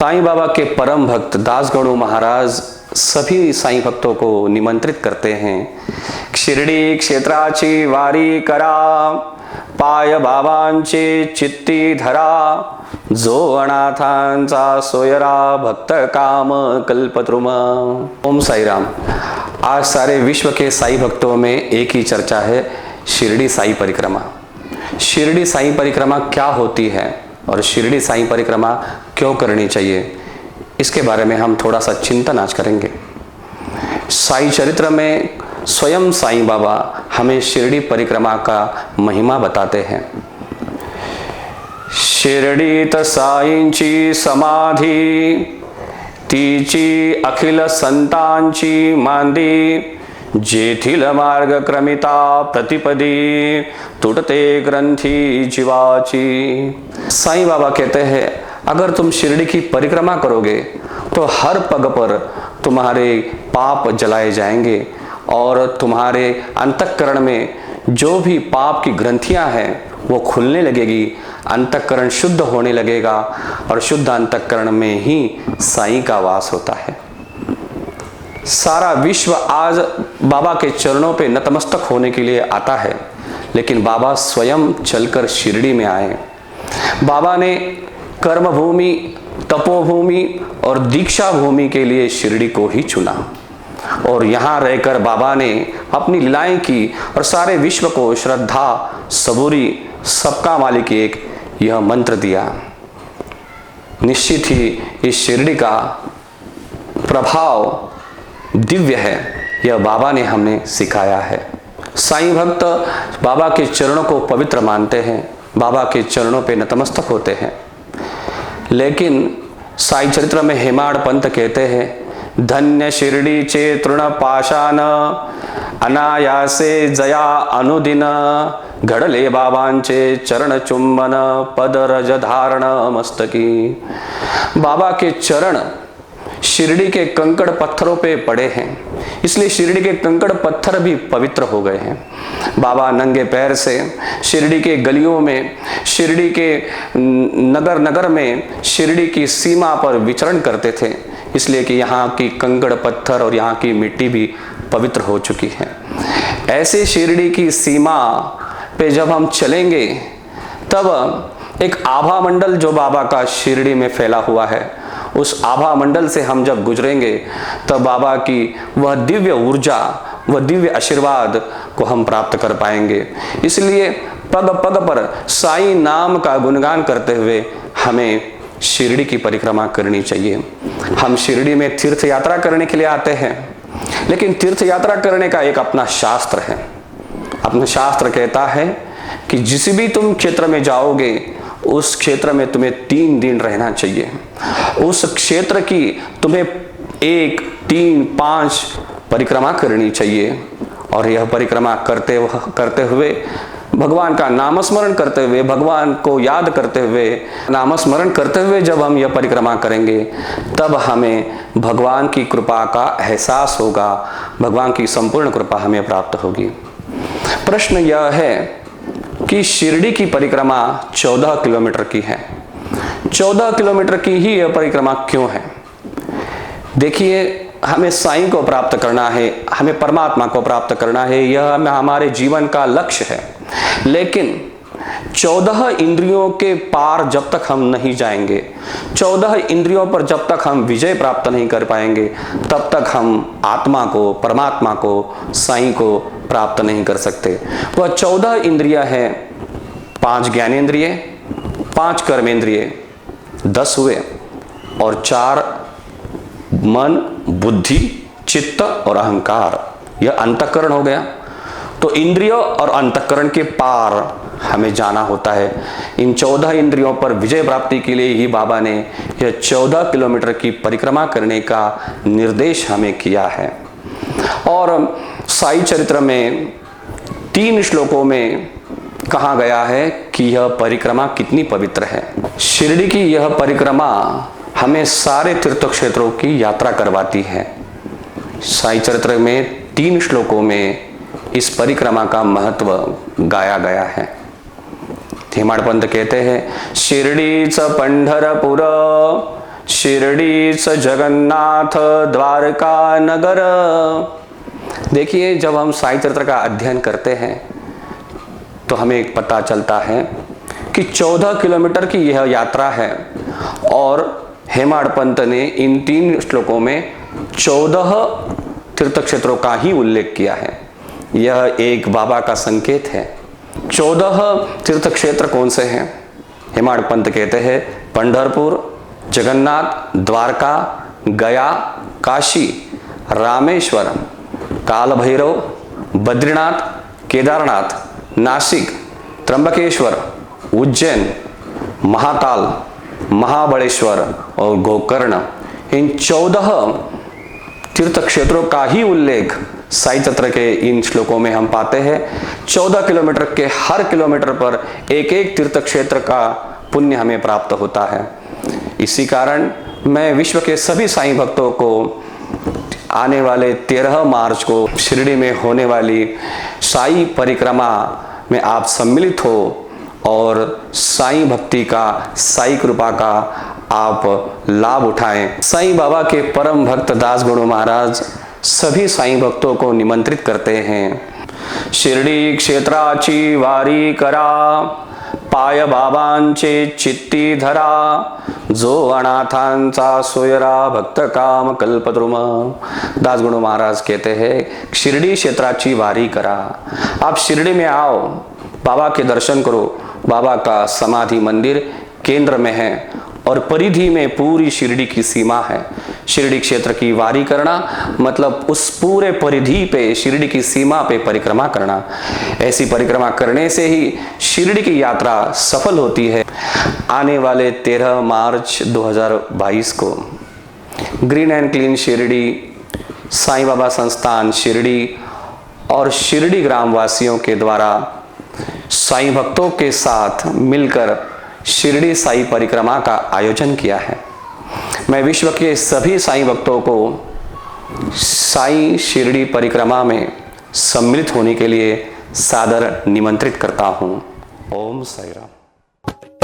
साईं बाबा के परम भक्त दासगणु महाराज सभी साईं भक्तों को निमंत्रित करते हैं। शिर्डी क्षेत्राची वारी करा, पाय बाबांची चित्ती धरा, जो अनाथांचा सोयरा, भक्त काम कल्पद्रुम। ओम साई राम। आज सारे विश्व के साई भक्तों में एक ही चर्चा है, शिरडी साई परिक्रमा। शिरडी साई परिक्रमा क्या होती है और शिरडी साई परिक्रमा क्यों करनी चाहिए, इसके बारे में हम थोड़ा सा चिंतन आज करेंगे। साई चरित्र में स्वयं साईं बाबा हमें शिरडी परिक्रमा का महिमा बताते हैं। शिरडीत साईंची समाधी, तीची अखिल संतांची मांदी, जेथील मार्ग क्रमिता प्रतिपदी, तुटते ग्रंथी जीवाची। साईं बाबा कहते हैं अगर तुम शिरडी की परिक्रमा करोगे तो हर पग पर तुम्हारे पाप जलाए जाएंगे और तुम्हारे अंतःकरण में जो भी पाप की ग्रंथियां हैं वो खुलने लगेगी, अंतःकरण शुद्ध होने लगेगा और शुद्ध अंतःकरण में ही साईं का वास होता है। सारा विश्व आज बाबा के चरणों पे नतमस्तक होने के लिए आता है, लेकिन बाबा स्वयं चलकर शिरडी में आए। बाबा ने कर्म भूमि, तपोभूमि और दीक्षा भूमि के लिए शिरडी को ही चुना और यहाँ रहकर बाबा ने अपनी लीलाएं की और सारे विश्व को श्रद्धा, सबूरी, सबका मालिक एक यह मंत्र दिया। निश्चित ही इस शिरडी का प्रभाव दिव्य है, यह बाबा ने हमें सिखाया है। साईं भक्त बाबा के चरणों को पवित्र मानते हैं, बाबा के चरणों पे नतमस्तक होते हैं। लेकिन साई चरित्र में हेमाड़ पंत कहते हैं, धन्य शिरडी चे तृण पाषाण, अनायासे जया अनुदिन, घडले बाबांचे चरण चुंबन, पद रज धारण मस्तकी। बाबा के चरण शिरडी के कंकड़ पत्थरों पे पड़े हैं, इसलिए शिरडी के कंकड़ पत्थर भी पवित्र हो गए हैं। बाबा नंगे पैर से शिरडी के गलियों में, शिरडी के नगर नगर में, शिरडी की सीमा पर विचरण करते थे, इसलिए कि यहाँ की कंकड़ पत्थर और यहाँ की मिट्टी भी पवित्र हो चुकी है। ऐसे शिरडी की सीमा पे जब हम चलेंगे तब एक आभा मंडल जो बाबा का शिरडी में फैला हुआ है, उस आभा मंडल से हम जब गुजरेंगे तब बाबा की वह दिव्य ऊर्जा, वह दिव्य आशीर्वाद को हम प्राप्त कर पाएंगे। इसलिए पग पग पर साईं नाम का गुणगान करते हुए हमें शिरडी की परिक्रमा करनी चाहिए। हम शिरडी में तीर्थ यात्रा करने के लिए आते हैं, लेकिन तीर्थ यात्रा करने का एक अपना शास्त्र है। अपना शास्त्र कहता है कि जिस भी तुम क्षेत्र में जाओगे उस क्षेत्र में तुम्हें 3 दिन रहना चाहिए। उस क्षेत्र की तुम्हें 1, 3, 5 परिक्रमा करनी चाहिए और यह परिक्रमा करते हुए भगवान का नामस्मरण करते हुए, भगवान को याद करते हुए, नामस्मरण करते हुए जब हम यह परिक्रमा करेंगे तब हमें भगवान की कृपा का एहसास होगा, भगवान की संपूर्ण कृपा हमें प्राप्त होगी। प्रश्न यह है कि शिरडी की परिक्रमा 14 किलोमीटर की है। 14 किलोमीटर की ही यह परिक्रमा क्यों है? देखिए, हमें साईं को प्राप्त करना है, हमें परमात्मा को प्राप्त करना है, यह हमारे जीवन का लक्ष्य है। लेकिन 14 इंद्रियों के पार जब तक हम नहीं जाएंगे, 14 इंद्रियों पर जब तक हम विजय प्राप्त नहीं कर पाएंगे, तब तक हम आत्मा को, परमात्मा को, साईं को प्राप्त नहीं कर सकते। वह 14 इंद्रियां हैं, 5 ज्ञानेंद्रिय, 5 कर्मेंद्रिय, 10 हुए और 4 मन, बुद्धि, चित्त और अहंकार, यह अंतःकरण हो गया। तो इंद्रियों और अंतःकरण के पार हमें जाना होता है। इन 14 इंद्रियों पर विजय प्राप्ति के लिए ही बाबा ने यह 14 किलोमीटर की परिक्रमा करने का निर्देश हमें किया है। और साई चरित्र में 3 श्लोकों में कहा गया है कि यह परिक्रमा कितनी पवित्र है। शिरडी की यह परिक्रमा हमें सारे तीर्थ क्षेत्रों की यात्रा करवाती है। साई चरित्र में 3 श्लोकों में इस परिक्रमा का महत्व गाया गया है। हेमाड पंत कहते हैं, शिर्डीच पंढरपुर शिरडी स जगन्नाथ द्वारका नगर। देखिए, जब हम साईं चरित्र का अध्ययन करते हैं तो हमें पता चलता है कि 14 किलोमीटर की यह यात्रा है और हेमाड पंत ने इन 3 श्लोकों में 14 तीर्थ क्षेत्रों का ही उल्लेख किया है। यह एक बाबा का संकेत है। 14 तीर्थ क्षेत्र कौन से हैं? हेमाड पंत कहते हैं पंढरपुर, जगन्नाथ, द्वारका, गया, काशी, रामेश्वर, काल भैरव, बद्रीनाथ, केदारनाथ, नासिक, त्र्यंबकेश्वर, उज्जैन, महाकाल, महाबलेश्वर और गोकर्ण। इन 14 तीर्थ क्षेत्रों का ही उल्लेख साईं चरित्र के इन श्लोकों में हम पाते हैं। 14 किलोमीटर के हर किलोमीटर पर एक एक तीर्थ क्षेत्र का पुण्य हमें प्राप्त होता है। इसी कारण मैं विश्व के सभी साईं भक्तों को आने वाले 13 मार्च को शिरडी में होने वाली साईं परिक्रमा में आप सम्मिलित हो और साईं भक्ति का, साईं कृपा का आप लाभ उठाएं। साईं बाबा के परम भक्त दास गुरु महाराज सभी साईं भक्तों को निमंत्रित करते हैं। शिर्डी क्षेत्राची वारी करा, पाय बाबांचे चित्ती धरा, जो अनाथांचा सोयरा भक्त काम कल्पद्रुम। दास गुरु महाराज कहते हैं शिर्डी क्षेत्राची वारी करा। आप शिरडी में आओ, बाबा के दर्शन करो। बाबा का समाधि मंदिर केंद्र में है और परिधि में पूरी शिरडी की सीमा है। शिरडी क्षेत्र की वारी करना मतलब उस पूरे परिधि पे, शिरडी की सीमा पे परिक्रमा करना। ऐसी परिक्रमा करने से ही शिरडी की यात्रा सफल होती है। आने वाले 13 मार्च 2022 को green and clean Shirdi, Sai Baba Sansthan Shirdi और शिरडी ग्रामवासियों के द्वारा साईं भक्तों के साथ मिलकर शिरडी साईं परिक्रमा का आयोजन किया है। मैं विश्व के सभी साईं भक्तों को साईं शिरडी परिक्रमा में सम्मिलित होने के लिए सादर निमंत्रित करता हूँ। ओम साईं राम।